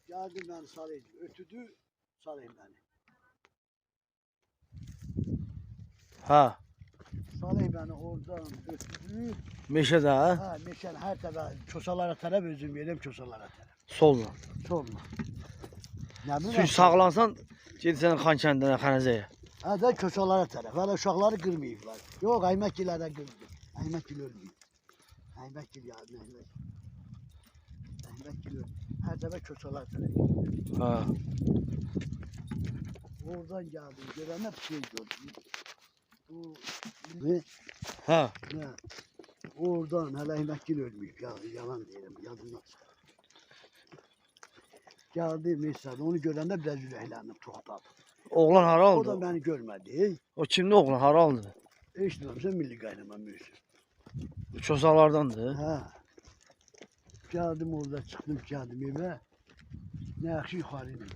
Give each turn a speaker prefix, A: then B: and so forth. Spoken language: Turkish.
A: Geldi beni salayım. Ötüdü salayım beni.
B: Ha.
A: Salayım beni oradan ötüdü.
B: Meşede ha.
A: Ha meşen her taraf çosalara taraf özüm vereyim çosalara taraf.
B: Solla.
A: Sonra. Ne
B: Çünkü
A: bileyim.
B: sağlansan gedirsən Xan kəndinə, Xənəzəyə.
A: Ha da çosalara taraf. Hala uşakları kırmayıplar. Yok Aymakgil'e kırdı. Aymakgil ölmüyor. Aymakgil ya. Aymakgil ölmüyor. Her taraf çosalar taraf.
B: Ha.
A: Oradan geldim. Görene bir şey gördüm. Bu ne?
B: Ha.
A: Ne? Oradan hele Aymakgil ölmüyor. Ya, yalan diyelim. Yadımdan. Geldi mesela onu görende biraz yüreklendim. Toxtadım.
B: Oğlan hara
A: O
B: oldu?
A: da beni görmedi.
B: O kimdi oğlan hara oldu?
A: Eşitmişsin milli qaynama Müsün.
B: Çosalardandır.
A: Ha. Geldim orada çıktım geldim eve. Ne yaxşı yuxarı idim.